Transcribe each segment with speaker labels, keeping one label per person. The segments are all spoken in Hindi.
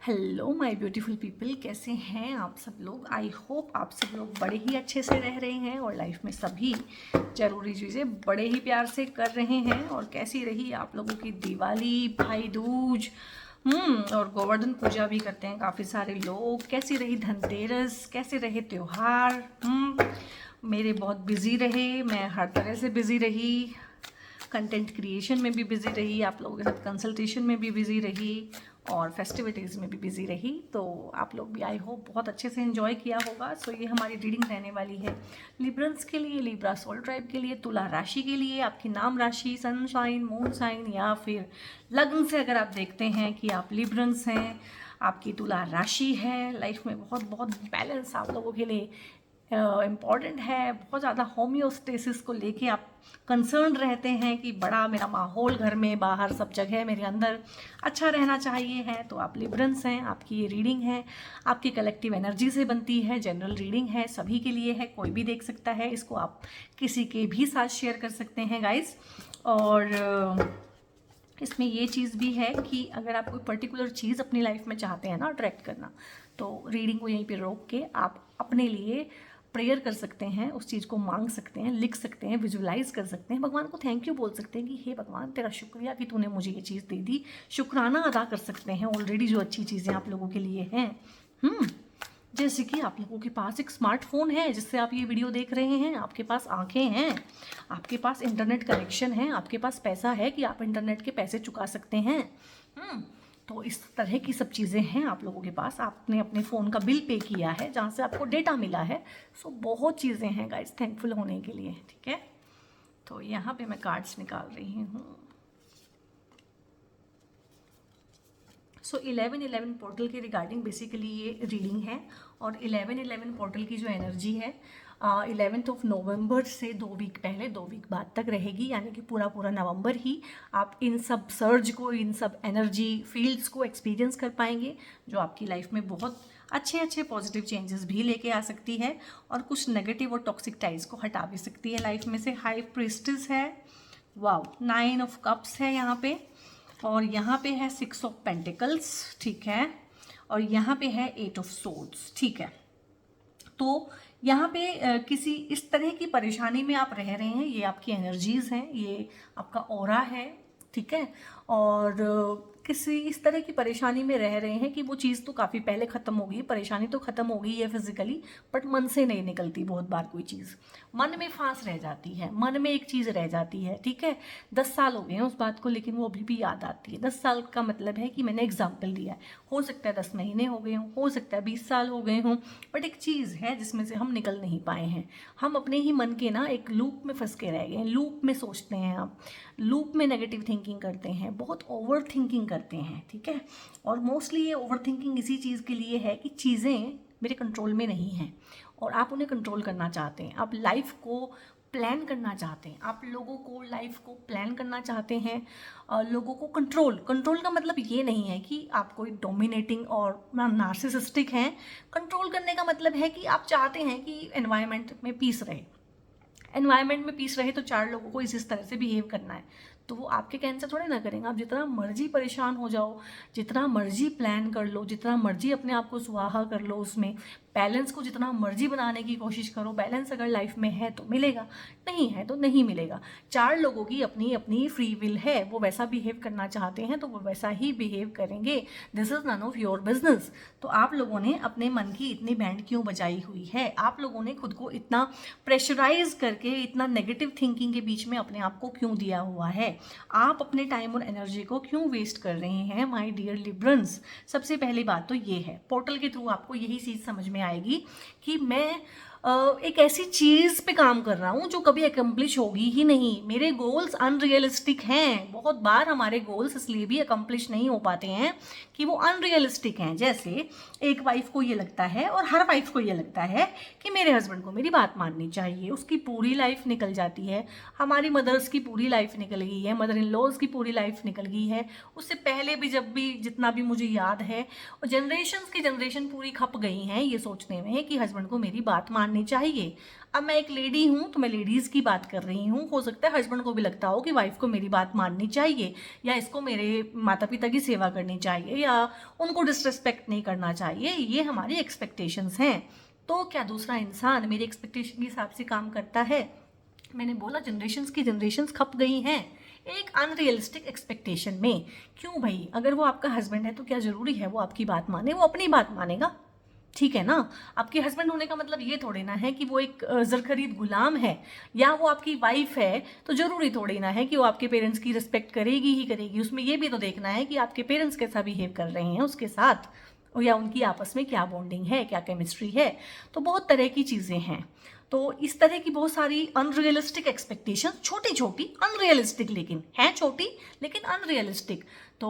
Speaker 1: हेलो माय ब्यूटीफुल पीपल, कैसे हैं आप सब लोग। आई होप आप सब लोग बड़े ही अच्छे से रह रहे हैं और लाइफ में सभी ज़रूरी चीज़ें बड़े ही प्यार से कर रहे हैं। और कैसी रही आप लोगों की दिवाली, भाई दूज, और गोवर्धन पूजा भी करते हैं काफ़ी सारे लोग। कैसी रही धनतेरस, कैसे रहे त्योहार। मेरे बहुत बिजी रहे, मैं हर तरह से बिजी रही, कंटेंट क्रिएशन में भी बिज़ी रही, आप लोगों के साथ कंसल्टेशन में भी बिज़ी रही और फेस्टिविटीज़ में भी बिज़ी रही। तो आप लोग भी आई होप बहुत अच्छे से एंजॉय किया होगा। सो ये हमारी रीडिंग रहने वाली है लिब्रंस के लिए, लिब्रा सोल ट्राइब के लिए, तुला राशि के लिए, आपकी नाम राशि, सनशाइन, मून साइन या फिर लग्न से अगर आप देखते हैं कि आप लिब्रंस हैं, आपकी तुला राशि है। लाइफ में बहुत बहुत बैलेंस आप लोगों के लिए इम्पॉर्टेंट है। बहुत ज़्यादा होम्योस्टेसिस को लेके आप कंसर्न रहते हैं कि बड़ा मेरा माहौल घर में बाहर सब जगह मेरे अंदर अच्छा रहना चाहिए है। तो आप लिब्रंस हैं, आपकी ये रीडिंग है, आपकी कलेक्टिव एनर्जी से बनती है, जनरल रीडिंग है, सभी के लिए है, कोई भी देख सकता है इसको, आप किसी के भी साथ शेयर कर सकते हैं गाइस। और इसमें ये चीज़ भी है कि अगर आप कोई पर्टिकुलर चीज़ अपनी लाइफ में चाहते हैं ना अट्रैक्ट करना, तो रीडिंग को यहीं पे रोक के आप अपने लिए प्रेयर कर सकते हैं, उस चीज़ को मांग सकते हैं, लिख सकते हैं, विजुलाइज कर सकते हैं, भगवान को थैंक यू बोल सकते हैं कि हे भगवान तेरा शुक्रिया कि तूने मुझे ये चीज़ दे दी। शुक्राना अदा कर सकते हैं ऑलरेडी जो अच्छी चीज़ें आप लोगों के लिए हैं। जैसे कि आप लोगों के पास एक स्मार्टफोन है जिससे आप ये वीडियो देख रहे हैं, आपके पास आंखें हैं, आपके पास इंटरनेट कनेक्शन है, आपके पास पैसा है कि आप इंटरनेट के पैसे चुका सकते हैं। तो इस तरह की सब चीज़ें हैं आप लोगों के पास। आपने अपने फ़ोन का बिल पे किया है जहाँ से आपको डेटा मिला है। सो बहुत चीज़ें हैं गाइस थैंकफुल होने के लिए, ठीक है। तो यहाँ पे मैं कार्ड्स निकाल रही हूँ। सो 11-11 पोर्टल के रिगार्डिंग बेसिकली ये रीडिंग है। और 11-11 पोर्टल की जो एनर्जी है 11th ऑफ नवंबर से 2 वीक पहले 2 वीक बाद तक रहेगी, यानी कि पूरा पूरा नवंबर ही आप इन सब सर्ज को, इन सब एनर्जी फील्ड्स को एक्सपीरियंस कर पाएंगे, जो आपकी लाइफ में बहुत अच्छे अच्छे पॉजिटिव चेंजेस भी लेके आ सकती है और कुछ नेगेटिव और टॉक्सिक टाइज को हटा भी सकती है लाइफ में से। हाई प्रिस्टेस है, वाओ, 9 ऑफ कप्स है यहाँ पे, और यहाँ पे है 6 ऑफ पेंटिकल्स, ठीक है, और यहाँ पे है 8 ऑफ सोर्ड्स, ठीक है। तो यहाँ पे किसी इस तरह की परेशानी में आप रह रहे हैं, ये आपकी एनर्जीज हैं, ये आपका ऑरा है, ठीक है। और किसी इस तरह की परेशानी में रह रहे हैं कि वो चीज़ तो काफ़ी पहले ख़त्म हो गई, परेशानी तो ख़त्म हो गई है फिजिकली, बट मन से नहीं निकलती। बहुत बार कोई चीज़ मन में फांस रह जाती है, मन में एक चीज़ रह जाती है, ठीक है। 10 साल हो गए हैं उस बात को, लेकिन वो अभी भी याद आती है। 10 साल का मतलब है कि मैंने एग्जाम्पल दिया है, हो सकता है 10 महीने हो गए हों, हो सकता है 20 साल हो गए हों, बट एक चीज़ है जिसमें से हम निकल नहीं पाए हैं। हम अपने ही मन के ना एक लूप में फंस के रह गए हैं। लूप में सोचते हैं आप, लूप में नेगेटिव थिंकिंग करते हैं, बहुत ओवर थिंकिंग करते हैं, ठीक है। और मोस्टली ये ओवर थिंकिंग इसी चीज़ के लिए है कि चीज़ें मेरे कंट्रोल में नहीं हैं और आप उन्हें कंट्रोल करना चाहते हैं, आप लाइफ को प्लान करना चाहते हैं, आप लोगों को लाइफ को प्लान करना चाहते हैं। लोगों को कंट्रोल का मतलब ये नहीं है कि आप कोई डोमिनेटिंग और नार्सिसिस्टिक हैं। कंट्रोल करने का मतलब है कि आप चाहते हैं कि एनवायरनमेंट में पीस रहे, एनवायरनमेंट में पीस रहे, तो 4 लोगों को इस तरह से बिहेव करना है। तो वो आपके कहने से थोड़े ना करेंगे। आप जितना मर्जी परेशान हो जाओ, जितना मर्जी प्लान कर लो, जितना मर्जी अपने आप को सुहागा कर लो, उसमें बैलेंस को जितना मर्जी बनाने की कोशिश करो, बैलेंस अगर लाइफ में है तो मिलेगा, नहीं है तो नहीं मिलेगा। 4 लोगों की अपनी अपनी फ्री विल है, वो वैसा बिहेव करना चाहते हैं तो वो वैसा ही बिहेव करेंगे। This is none of your business. तो आप लोगों ने अपने मन की इतनी बैंड क्यों बजाई हुई है? आप लोगों ने खुद को इतना प्रेशराइज करके, इतना नेगेटिव थिंकिंग के बीच में अपने आप को क्यों दिया हुआ है? आप अपने टाइम और एनर्जी को क्यों वेस्ट कर रहे हैं माय डियर लिब्रंस? सबसे पहली बात तो ये है, पोर्टल के थ्रू आपको यही चीज़ समझ में आएगी कि मैं एक ऐसी चीज़ पे काम कर रहा हूँ जो कभी अकम्प्लिश होगी ही नहीं। मेरे गोल्स अनरियलिस्टिक हैं। बहुत बार हमारे गोल्स इसलिए भी अकम्प्लिश नहीं हो पाते हैं कि वो अनरियलिस्टिक हैं। जैसे एक वाइफ को ये लगता है और हर वाइफ को ये लगता है कि मेरे हस्बैंड को मेरी बात माननी चाहिए, उसकी पूरी लाइफ निकल जाती है। हमारी मदर्स की पूरी लाइफ निकल गई है, मदर इन लॉज की पूरी लाइफ निकल गई है, उससे पहले भी जब भी जितना भी मुझे याद है, और जनरेशन की जनरेशन पूरी खप गई हैं ये सोचने में कि हस्बैंड को मेरी बात माननी चाहिए। अब मैं एक लेडी हूँ तो मैं लेडीज़ की बात कर रही हूँ, हो सकता है हस्बैंड को भी लगता हो कि वाइफ को मेरी बात माननी चाहिए, या इसको मेरे माता पिता की सेवा करनी चाहिए, या उनको डिसरिस्पेक्ट नहीं करना चाहिए। ये हमारी एक्सपेक्टेशंस हैं। तो क्या दूसरा इंसान मेरी एक्सपेक्टेशन के हिसाब से काम करता है? मैंने बोला जनरेशन्स की जनरेशन्स खप गई हैं एक अनरियलिस्टिक एक्सपेक्टेशन में। क्यों भाई, अगर वो आपका हस्बैंड है तो क्या ज़रूरी है वो आपकी बात माने? वो अपनी बात मानेगा, ठीक है ना। आपके हस्बैंड होने का मतलब ये थोड़ी ना है कि वो एक ज़रख़रीद गुलाम है, या वो आपकी वाइफ है तो ज़रूरी थोड़ी ना है कि वो आपके पेरेंट्स की रिस्पेक्ट करेगी ही करेगी। उसमें ये भी तो देखना है कि आपके पेरेंट्स कैसा बिहेव कर रहे हैं उसके साथ, या उनकी आपस में क्या बॉन्डिंग है, क्या केमिस्ट्री है। तो बहुत तरह की चीज़ें हैं। तो इस तरह की बहुत सारी अनरियलिस्टिक एक्सपेक्टेशन, छोटी छोटी अनरियलिस्टिक, लेकिन हैं छोटी लेकिन अनरियलिस्टिक। तो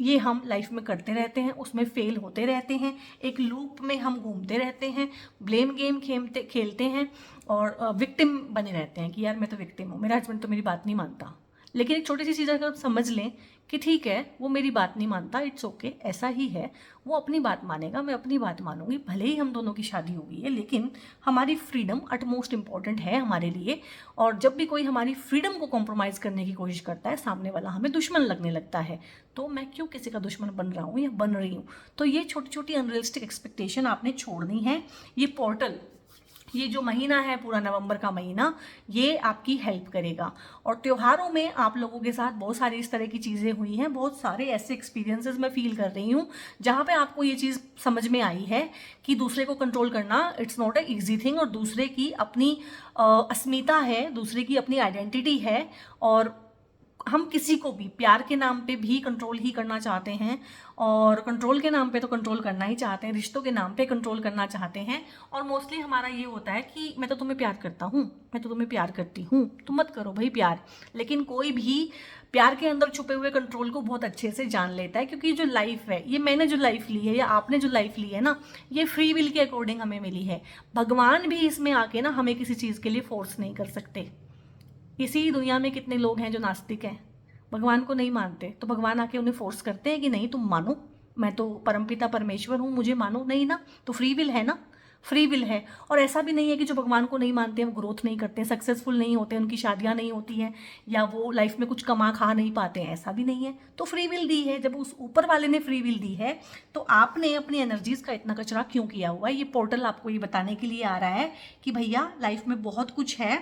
Speaker 1: ये हम लाइफ में करते रहते हैं, उसमें फेल होते रहते हैं, एक लूप में हम घूमते रहते हैं, ब्लेम गेम खेलते हैं और विक्टिम बने रहते हैं कि यार मैं तो विक्टिम हूँ, मेरा हस्बैंड तो मेरी बात नहीं मानता। लेकिन एक छोटी सी चीज़ अगर समझ लें कि ठीक है वो मेरी बात नहीं मानता, इट्स ओके, ऐसा ही है, वो अपनी बात मानेगा, मैं अपनी बात मानूंगी, भले ही हम दोनों की शादी हो गई है, लेकिन हमारी फ्रीडम अटमोस्ट इम्पॉर्टेंट है हमारे लिए। और जब भी कोई हमारी फ्रीडम को कॉम्प्रोमाइज़ करने की कोशिश करता है, सामने वाला हमें दुश्मन लगने लगता है। तो मैं क्यों किसी का दुश्मन बन रहा हूँ या बन रही हूँ? तो ये छोटी छोटी अनरियलिस्टिक एक्सपेक्टेशन आपने छोड़नी है। ये पोर्टल, ये जो महीना है पूरा नवंबर का महीना, ये आपकी हेल्प करेगा। और त्योहारों में आप लोगों के साथ बहुत सारी इस तरह की चीज़ें हुई हैं, बहुत सारे ऐसे एक्सपीरियंसेस मैं फील कर रही हूँ जहाँ पे आपको ये चीज़ समझ में आई है कि दूसरे को कंट्रोल करना it's not a easy thing, और दूसरे की अपनी अस्मिता है, दूसरे की अपनी आइडेंटिटी है, और हम किसी को भी प्यार के नाम पे भी कंट्रोल ही करना चाहते हैं, और कंट्रोल के नाम पे तो कंट्रोल करना ही चाहते हैं, रिश्तों के नाम पे कंट्रोल करना चाहते हैं। और मोस्टली हमारा ये होता है कि मैं तो तुम्हें प्यार करता हूँ, मैं तो तुम्हें प्यार करती हूँ, तुम मत करो भाई प्यार। लेकिन कोई भी प्यार के अंदर छुपे हुए कंट्रोल को बहुत अच्छे से जान लेता है, क्योंकि जो लाइफ है, ये मैंने जो लाइफ ली है या आपने जो लाइफ ली है ना, ये फ्री विल के अकॉर्डिंग हमें मिली है। भगवान भी इसमें आके ना हमें किसी चीज़ के लिए फोर्स नहीं कर सकते। इसी दुनिया में कितने लोग हैं जो नास्तिक हैं, भगवान को नहीं मानते, तो भगवान आके उन्हें फोर्स करते हैं कि नहीं तुम मानो, मैं तो परमपिता परमेश्वर हूँ, मुझे मानो, नहीं ना। तो फ्री विल है ना, फ्री विल है। और ऐसा भी नहीं है कि जो भगवान को नहीं मानते हैं वो ग्रोथ नहीं करते हैं, सक्सेसफुल नहीं होते हैं, उनकी शादियाँ नहीं होती हैं, या वो लाइफ में कुछ कमा खा नहीं पाते हैं, ऐसा भी नहीं है। तो फ्री विल दी है, जब उस ऊपर वाले ने फ्री विल दी है, तो आपने अपनी एनर्जीज का इतना कचरा क्यों किया हुआ है? ये पोर्टल आपको ये बताने के लिए आ रहा है कि भैया लाइफ में बहुत कुछ है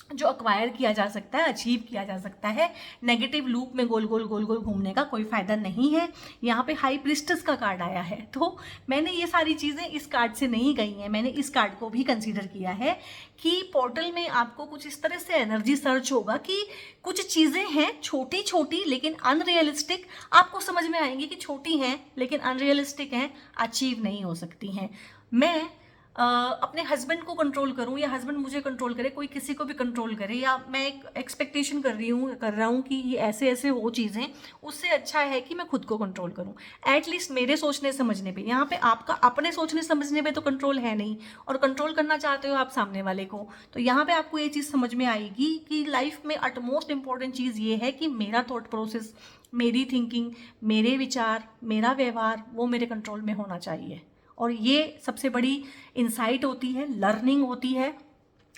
Speaker 1: जो अक्वायर किया जा सकता है, अचीव किया जा सकता है। नेगेटिव लूप में गोल गोल गोल गोल घूमने का कोई फायदा नहीं है। यहाँ पे हाई प्रिस्टेस का कार्ड आया है, तो मैंने ये सारी चीज़ें इस कार्ड से नहीं गई हैं, मैंने इस कार्ड को भी कंसीडर किया है कि पोर्टल में आपको कुछ इस तरह से एनर्जी सर्च होगा कि कुछ चीज़ें हैं छोटी छोटी लेकिन अनरियलिस्टिक, आपको समझ में आएंगी कि छोटी हैं लेकिन अनरियलिस्टिक हैं, अचीव नहीं हो सकती हैं। मैं अपने हस्बैंड को कंट्रोल करूं या हस्बैंड मुझे कंट्रोल करे, कोई किसी को भी कंट्रोल करे, या मैं एक एक्सपेक्टेशन कर रहा हूं कि ये ऐसे ऐसे हो चीज़ें, उससे अच्छा है कि मैं खुद को कंट्रोल करूं। एटलीस्ट मेरे सोचने समझने पे, यहाँ पे आपका अपने सोचने समझने पे तो कंट्रोल है नहीं, और कंट्रोल करना चाहते हो आप सामने वाले को। तो यहाँ पे आपको ये चीज़ समझ में आएगी कि लाइफ में अटमोस्ट इंपॉर्टेंट चीज़ ये है कि मेरा थॉट प्रोसेस, मेरी थिंकिंग, मेरे विचार, मेरा व्यवहार, वो मेरे कंट्रोल में होना चाहिए। और ये सबसे बड़ी इंसाइट होती है, लर्निंग होती है,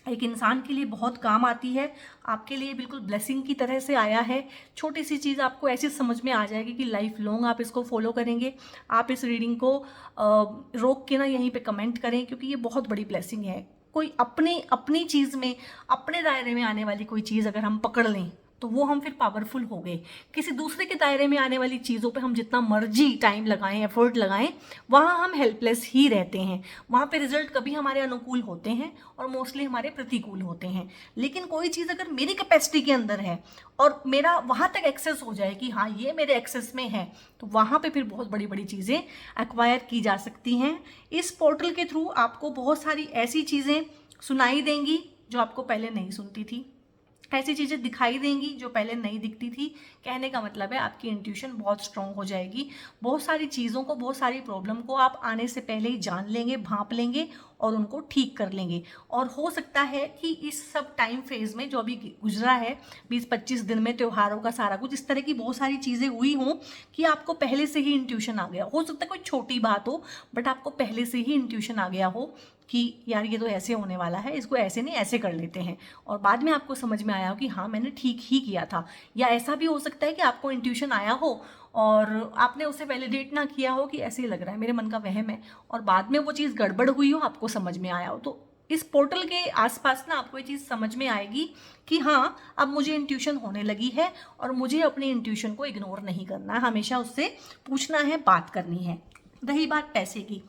Speaker 1: एक इंसान के लिए बहुत काम आती है। आपके लिए बिल्कुल ब्लेसिंग की तरह से आया है। छोटी सी चीज़ आपको ऐसी समझ में आ जाएगी कि लाइफ लॉन्ग आप इसको फॉलो करेंगे। आप इस रीडिंग को रोक के ना यहीं पे कमेंट करें, क्योंकि ये बहुत बड़ी ब्लेसिंग है। कोई अपनी चीज़ में, अपने दायरे में आने वाली कोई चीज़ अगर हम पकड़ लें तो वो हम फिर पावरफुल हो गए। किसी दूसरे के दायरे में आने वाली चीज़ों पे हम जितना मर्जी टाइम लगाएं, एफर्ट लगाएं, वहाँ हम हेल्पलेस ही रहते हैं। वहाँ पे रिजल्ट कभी हमारे अनुकूल होते हैं और मोस्टली हमारे प्रतिकूल होते हैं। लेकिन कोई चीज़ अगर मेरी कैपेसिटी के अंदर है और मेरा वहाँ तक एक्सेस हो जाए कि हाँ ये मेरे एक्सेस में है, तो वहाँ पे फिर बहुत बड़ी बड़ी चीज़ें एक्वायर की जा सकती हैं। इस पोर्टल के थ्रू आपको बहुत सारी ऐसी चीज़ें सुनाई देंगी जो आपको पहले नहीं सुनती थी, ऐसी चीज़ें दिखाई देंगी जो पहले नहीं दिखती थी। कहने का मतलब है आपकी इंट्यूशन बहुत स्ट्रांग हो जाएगी। बहुत सारी चीज़ों को, बहुत सारी प्रॉब्लम को आप आने से पहले ही जान लेंगे, भांप लेंगे और उनको ठीक कर लेंगे। और हो सकता है कि इस सब टाइम फेज में जो अभी गुजरा है 20-25 दिन में, त्योहारों का सारा कुछ, इस तरह की बहुत सारी चीज़ें हुई हों कि आपको पहले से ही इंट्यूशन आ गया हो। सकता है कोई छोटी बात हो बट आपको पहले से ही इंट्यूशन आ गया हो कि यार ये तो ऐसे होने वाला है, इसको ऐसे नहीं ऐसे कर लेते हैं, और बाद में आपको समझ में आया हो कि हाँ मैंने ठीक ही किया था। या ऐसा भी हो सकता है कि आपको इंट्यूशन आया हो और आपने उसे वैलिडेट ना किया हो कि ऐसे ही लग रहा है, मेरे मन का वहम है, और बाद में वो चीज़ गड़बड़ हुई हो, आपको समझ में आया हो। तो इस पोर्टल के आसपास ना आपको ये चीज़ समझ में आएगी कि हाँ अब मुझे इंट्यूशन होने लगी है और मुझे अपनी इंट्यूशन को इग्नोर नहीं करना है, हमेशा उससे पूछना है, बात करनी है। रही बात पैसे की,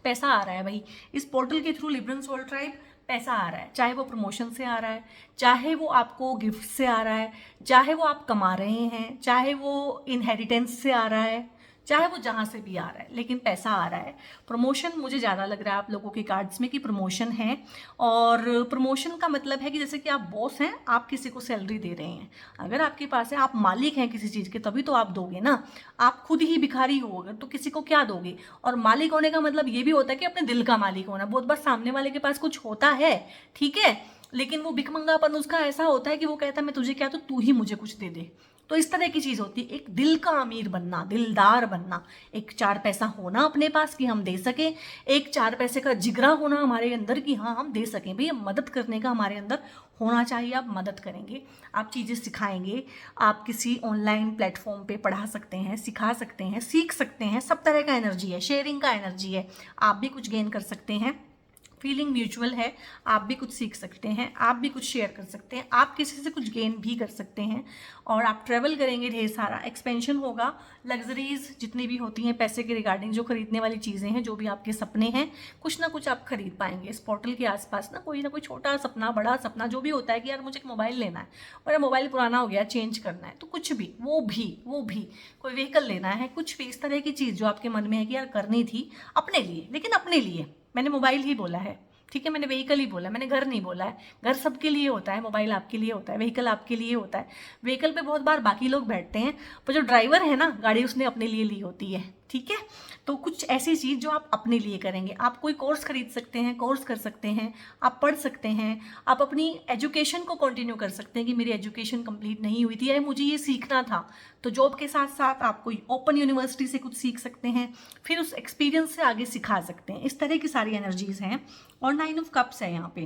Speaker 1: पैसा आ रहा है भाई इस पोर्टल के थ्रू, लिब्रन सोल ट्राइब पैसा आ रहा है, चाहे वो प्रमोशन से आ रहा है, चाहे वो आपको गिफ्ट से आ रहा है, चाहे वो आप कमा रहे हैं, चाहे वो इनहेरिटेंस से आ रहा है, चाहे वो जहाँ से भी आ रहा है, लेकिन पैसा आ रहा है। प्रमोशन मुझे ज़्यादा लग रहा है आप लोगों के कार्ड्स में कि प्रमोशन है, और प्रमोशन का मतलब है कि जैसे कि आप बॉस हैं, आप किसी को सैलरी दे रहे हैं, अगर आपके पास है, आप मालिक हैं किसी चीज़ के, तभी तो आप दोगे ना। आप खुद ही भिखारी हो अगर तो किसी को क्या दोगे। और मालिक होने का मतलब ये भी होता है कि अपने दिल का मालिक होना। बहुत बार सामने वाले के पास कुछ होता है, ठीक है, लेकिन वो भिखमंगापन उसका ऐसा होता है कि वो कहता है मैं तुझे क्या, तो तू ही मुझे कुछ दे दे। तो इस तरह की चीज़ होती है। एक दिल का अमीर बनना, दिलदार बनना, एक चार पैसा होना अपने पास कि हम दे सकें, एक चार पैसे का जिगरा होना हमारे अंदर कि हाँ हम दे सकें। भैया मदद करने का हमारे अंदर होना चाहिए। आप मदद करेंगे, आप चीज़ें सिखाएंगे, आप किसी ऑनलाइन प्लेटफॉर्म पे पढ़ा सकते हैं, सिखा सकते हैं, सीख सकते हैं। सब तरह का एनर्जी है, शेयरिंग का एनर्जी है, आप भी कुछ गेन कर सकते हैं। फीलिंग म्यूचुअल है, आप भी कुछ सीख सकते हैं, आप भी कुछ शेयर कर सकते हैं, आप किसी से कुछ गेन भी कर सकते हैं, और आप ट्रैवल करेंगे, ढेर सारा एक्सपेंशन होगा। लग्जरीज जितनी भी होती हैं पैसे के रिगार्डिंग, जो खरीदने वाली चीज़ें हैं, जो भी आपके सपने हैं, कुछ ना कुछ आप खरीद पाएंगे इस पोर्टल के आसपास ना कोई छोटा सपना, बड़ा सपना, जो भी होता है कि यार मुझे एक मोबाइल लेना है, मेरा मोबाइल पुराना हो गया, चेंज करना है, तो कुछ भी, वो भी कोई व्हीकल लेना है, कुछ भी इस तरह की चीज़ जो आपके मन में है कि यार करनी थी अपने लिए, लेकिन अपने लिए, मैंने मोबाइल ही बोला है, ठीक है, मैंने व्हीकल ही बोला, मैंने घर नहीं बोला है। घर सबके लिए होता है, मोबाइल आपके लिए होता है, व्हीकल आपके लिए होता है। व्हीकल पे बहुत बार बाकी लोग बैठते हैं, पर जो ड्राइवर है ना, गाड़ी उसने अपने लिए ली होती है, ठीक है। तो कुछ ऐसी चीज़ जो आप अपने लिए करेंगे। आप कोई कोर्स खरीद सकते हैं, कोर्स कर सकते हैं, आप पढ़ सकते हैं, आप अपनी एजुकेशन को कंटिन्यू कर सकते हैं कि मेरी एजुकेशन कंप्लीट नहीं हुई थी या मुझे ये सीखना था, तो जॉब के साथ साथ आप कोई ओपन यूनिवर्सिटी से कुछ सीख सकते हैं, फिर उस एक्सपीरियंस से आगे सिखा सकते हैं। इस तरह की सारी एनर्जीज़ हैं। और 9 ऑफ कप्स है यहाँ पे,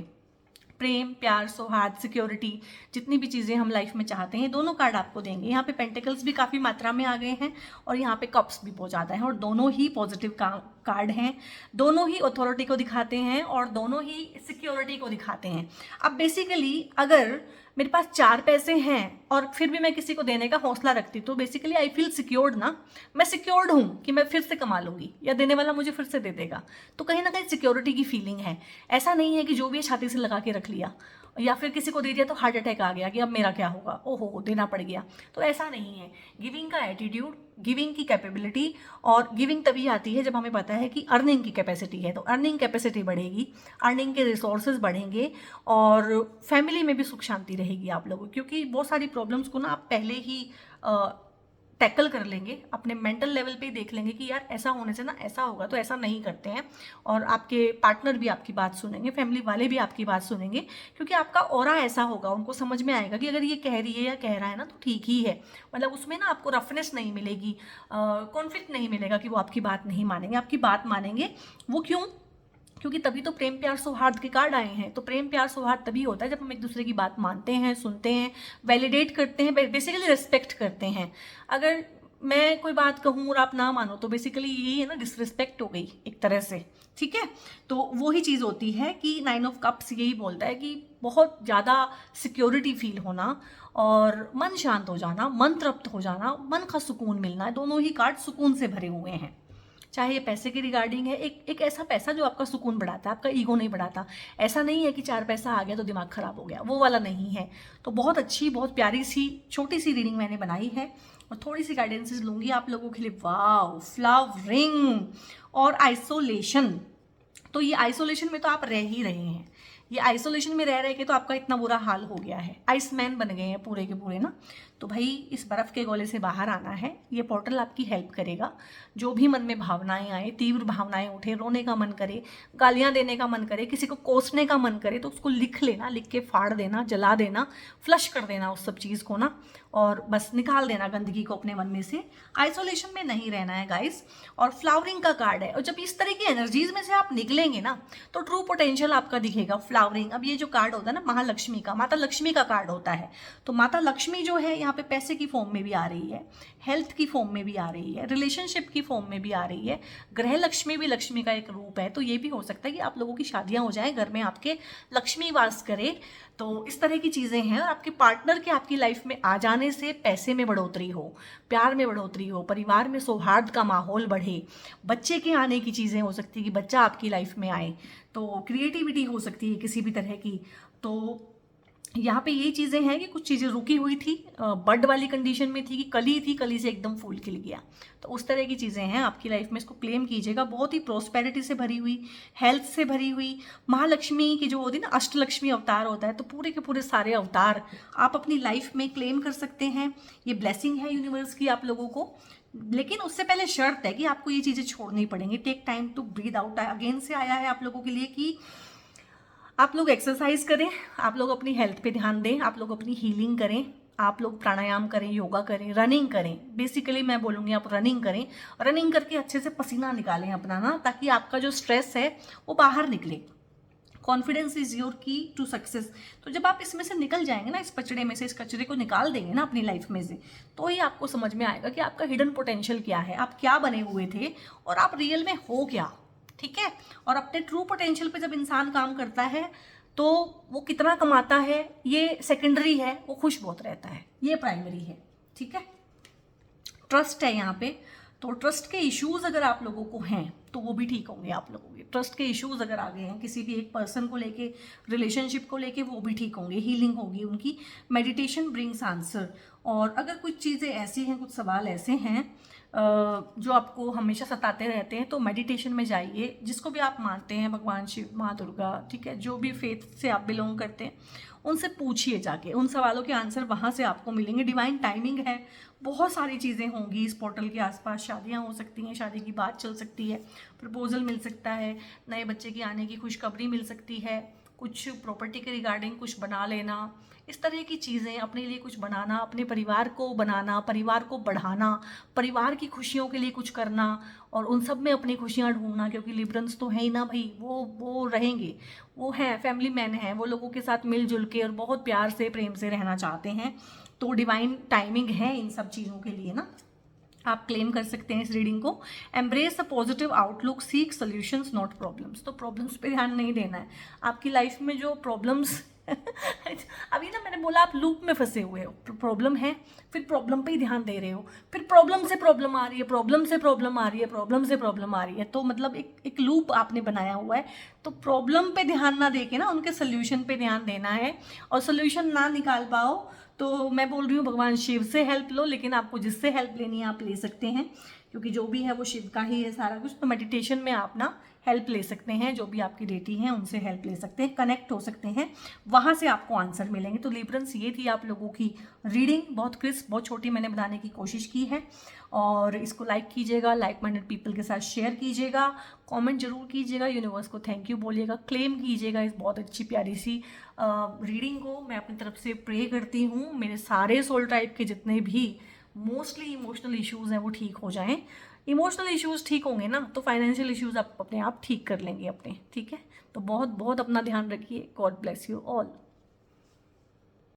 Speaker 1: प्रेम, प्यार, सौहार्द, सिक्योरिटी, जितनी भी चीज़ें हम लाइफ में चाहते हैं, दोनों कार्ड आपको देंगे। यहाँ पे पेंटिकल्स भी काफ़ी मात्रा में आ गए हैं, और यहाँ पे कप्स भी बहुत ज़्यादा हैं, और दोनों ही पॉजिटिव कार्ड हैं, दोनों ही अथॉरिटी को दिखाते हैं और दोनों ही सिक्योरिटी को दिखाते हैं। अब बेसिकली अगर मेरे पास 4 पैसे हैं और फिर भी मैं किसी को देने का हौसला रखती, तो बेसिकली आई फील सिक्योर्ड ना, मैं सिक्योर्ड हूँ कि मैं फिर से कमा लूँगी या देने वाला मुझे फिर से दे देगा। तो कहीं ना कहीं सिक्योरिटी की फीलिंग है। ऐसा नहीं है कि जो भी छाती से लगा के रख लिया, या फिर किसी को दे दिया तो हार्ट अटैक आ गया कि अब मेरा क्या होगा, ओहो देना पड़ गया। तो ऐसा नहीं है। गिविंग का एटीट्यूड, गिविंग की कैपेबिलिटी, और गिविंग तभी आती है जब हमें पता है कि अर्निंग की कैपेसिटी है, तो अर्निंग कैपेसिटी बढ़ेगी, अर्निंग के रिसोर्सेज बढ़ेंगे, और फैमिली में भी सुख शांति रहेगी आप लोगों, क्योंकि बहुत सारी प्रॉब्लम्स को ना आप पहले ही टैकल कर लेंगे, अपने मेंटल लेवल पे ही देख लेंगे कि यार ऐसा होने से ना ऐसा होगा, तो ऐसा नहीं करते हैं। और आपके पार्टनर भी आपकी बात सुनेंगे, फैमिली वाले भी आपकी बात सुनेंगे, क्योंकि आपका ऑरा ऐसा होगा, उनको समझ में आएगा कि अगर ये कह रही है या कह रहा है ना तो ठीक ही है। मतलब उसमें ना आपको रफनेस नहीं मिलेगी, कॉन्फ्लिक्ट नहीं मिलेगा कि वो आपकी बात नहीं मानेंगे, आपकी बात मानेंगे। वो क्यों? क्योंकि तभी तो प्रेम प्यार सौहार्द के कार्ड आए हैं। तो प्रेम प्यार सौहार्द तभी होता है जब हम एक दूसरे की बात मानते हैं, सुनते हैं, वैलिडेट करते हैं, बेसिकली रिस्पेक्ट करते हैं। अगर मैं कोई बात कहूँ और आप ना मानो तो बेसिकली यही है ना, डिसरिस्पेक्ट हो गई एक तरह से, ठीक है। तो वही चीज़ होती है कि 9 ऑफ कप्स यही बोलता है कि बहुत ज़्यादा सिक्योरिटी फील होना और मन शांत हो जाना, मन तृप्त हो जाना, मन का सुकून मिलना, दोनों ही कार्ड सुकून से भरे हुए हैं। चाहे ये पैसे की रिगार्डिंग है, एक ऐसा पैसा जो आपका सुकून बढ़ाता है, आपका ईगो नहीं बढ़ाता। ऐसा नहीं है कि 4 पैसा आ गया तो दिमाग खराब हो गया, वो वाला नहीं है। तो बहुत अच्छी, बहुत प्यारी सी छोटी सी रीडिंग मैंने बनाई है, और थोड़ी सी गाइडेंसेस लूँगी आप लोगों के लिए। वाव, फ्लावरिंग और आइसोलेशन। तो ये आइसोलेशन में तो आप रह ही रहे हैं, ये आइसोलेशन में रह रहे के तो आपका इतना बुरा हाल हो गया है, आइसमैन बन गए हैं पूरे के पूरे ना। तो भाई इस बर्फ़ के गोले से बाहर आना है, ये पोर्टल आपकी हेल्प करेगा। जो भी मन में भावनाएं आए, तीव्र भावनाएं उठे, रोने का मन करे, गालियां देने का मन करे, किसी को कोसने का मन करे, तो उसको लिख लेना, लिख के फाड़ देना, जला देना, फ्लश कर देना उस सब चीज़ को ना, और बस निकाल देना गंदगी को अपने मन में से, आइसोलेशन में नहीं रहना है गाइस। और फ्लावरिंग का कार्ड है, और जब इस तरह की एनर्जीज में से आप निकलेंगे ना तो ट्रू पोटेंशियल आपका दिखेगा। फ्लावरिंग, अब ये जो कार्ड होता है ना महालक्ष्मी का, माता लक्ष्मी का कार्ड होता है, तो माता लक्ष्मी जो है यहाँ पे पैसे की फॉर्म में भी आ रही है, हेल्थ की फॉर्म में भी आ रही है, रिलेशनशिप की फॉर्म में भी आ रही है, ग्रह लक्ष्मी भी लक्ष्मी का एक रूप है। तो ये भी हो सकता है कि आप लोगों की शादियां हो जाएं, घर में आपके लक्ष्मी वास करे, तो इस तरह की चीज़ें हैं। और आपके पार्टनर के आपकी लाइफ में आ जाने से पैसे में बढ़ोतरी हो, प्यार में बढ़ोतरी हो, परिवार में सौहार्द का माहौल बढ़े, बच्चे के आने की चीज़ें हो सकती है कि बच्चा आपकी लाइफ में आए, तो क्रिएटिविटी हो सकती है किसी भी तरह की। तो यहाँ पे ये चीज़ें हैं कि कुछ चीज़ें रुकी हुई थी, बड वाली कंडीशन में थी कि कली थी, कली से एकदम फूल खिल गया, तो उस तरह की चीज़ें हैं आपकी लाइफ में। इसको क्लेम कीजिएगा, बहुत ही प्रोस्पेरिटी से भरी हुई, हेल्थ से भरी हुई। महालक्ष्मी की जो होती है ना, अष्टलक्ष्मी अवतार होता है, तो पूरे के पूरे सारे अवतार आप अपनी लाइफ में क्लेम कर सकते हैं। ये ब्लेसिंग है यूनिवर्स की आप लोगों को, लेकिन उससे पहले शर्त है कि आपको ये चीज़ें छोड़नी पड़ेंगी। Take time to breathe out again से आया है आप लोगों के लिए कि आप लोग एक्सरसाइज करें, आप लोग अपनी हेल्थ पे ध्यान दें, आप लोग अपनी हीलिंग करें, आप लोग प्राणायाम करें, योगा करें, रनिंग करें। बेसिकली मैं बोलूँगी आप रनिंग करें, रनिंग करके अच्छे से पसीना निकालें अपना ना, ताकि आपका जो स्ट्रेस है वो बाहर निकले। कॉन्फिडेंस इज योर की टू सक्सेस। तो जब आप इसमें से निकल जाएंगे ना, इस पचड़े में से, इस कचरे को निकाल देंगे ना अपनी लाइफ में से, तो ही आपको समझ में आएगा कि आपका हिडन पोटेंशियल क्या है, आप क्या बने हुए थे और आप रियल में हो क्या। ठीक है, और अपने ट्रू पोटेंशियल पे जब इंसान काम करता है तो वो कितना कमाता है ये सेकेंडरी है, वो खुश बहुत रहता है, ये प्राइमरी है। ठीक है, ट्रस्ट है यहाँ पे, तो ट्रस्ट के इश्यूज अगर आप लोगों को हैं तो वो भी ठीक होंगे आप लोगों के। ट्रस्ट के इश्यूज अगर आ गए हैं किसी भी एक पर्सन को लेके, रिलेशनशिप को लेके, वो भी ठीक होंगे, हीलिंग होगी उनकी। Meditation brings answer. और अगर कुछ चीज़ें ऐसी हैं, कुछ सवाल ऐसे हैं जो आपको हमेशा सताते रहते हैं, तो मेडिटेशन में जाइए। जिसको भी आप मानते हैं, भगवान शिव, माँ दुर्गा, ठीक है, जो भी फेथ से आप बिलोंग करते हैं, उनसे पूछिए जाके, उन सवालों के आंसर वहाँ से आपको मिलेंगे। डिवाइन टाइमिंग है, बहुत सारी चीज़ें होंगी इस पोर्टल के आसपास। शादियाँ हो सकती हैं, शादी की बात चल सकती है, प्रपोजल मिल सकता है, नए बच्चे की आने की खुशखबरी मिल सकती है, कुछ प्रॉपर्टी के रिगार्डिंग कुछ बना लेना, इस तरह की चीज़ें, अपने लिए कुछ बनाना, अपने परिवार को बनाना, परिवार को बढ़ाना, परिवार की खुशियों के लिए कुछ करना, और उन सब में अपनी खुशियाँ ढूंढना। क्योंकि लिब्रंस तो है ही ना भाई, वो रहेंगे, वो हैं, फैमिली मैन हैं, वो लोगों के साथ मिलजुल के और बहुत प्यार से, प्रेम से रहना चाहते हैं। तो डिवाइन टाइमिंग है इन सब चीज़ों के लिए ना, आप क्लेम कर सकते हैं इस रीडिंग को। Embrace a positive outlook, seek solutions not problems. तो प्रॉब्लम्स पे ध्यान नहीं देना है। आपकी लाइफ में जो प्रॉब्लम्स अभी ना मैंने बोला आप लूप में फंसे हुए हो, प्रॉब्लम है, फिर प्रॉब्लम पे ही ध्यान दे रहे हो, फिर प्रॉब्लम से प्रॉब्लम आ रही है, प्रॉब्लम से प्रॉब्लम आ रही है, प्रॉब्लम से प्रॉब्लम आ रही है, तो मतलब एक लूप आपने बनाया हुआ है। तो प्रॉब्लम पे ध्यान ना देके ना उनके सोल्यूशन पे ध्यान देना है। और सोल्यूशन ना निकाल पाओ तो मैं बोल रही हूँ भगवान शिव से हेल्प लो, लेकिन आपको जिससे हेल्प लेनी है आप ले सकते हैं, क्योंकि जो भी है वो शिव का ही है सारा कुछ। तो मेडिटेशन में आप ना हेल्प ले सकते हैं, जो भी आपकी डेटी हैं उनसे हेल्प ले सकते हैं, कनेक्ट हो सकते हैं, वहाँ से आपको आंसर मिलेंगे। तो लिब्रंस ये थी आप लोगों की रीडिंग, बहुत क्रिस्प, बहुत छोटी मैंने बनाने की कोशिश की है। और इसको लाइक कीजिएगा, लाइक माइंडेड पीपल के साथ शेयर कीजिएगा, कमेंट जरूर कीजिएगा, यूनिवर्स को थैंक यू बोलिएगा, क्लेम कीजिएगा इस बहुत अच्छी प्यारी सी रीडिंग को। मैं अपनी तरफ से प्रे करती हूँ मेरे सारे सोल टाइप के जितने भी मोस्टली इमोशनल इश्यूज़ हैं वो ठीक हो जाएं। इमोशनल इश्यूज़ ठीक होंगे ना तो फाइनेंशियल इश्यूज़ आप अपने आप ठीक कर लेंगे अपने। ठीक है, तो बहुत बहुत अपना ध्यान रखिए। God bless you all.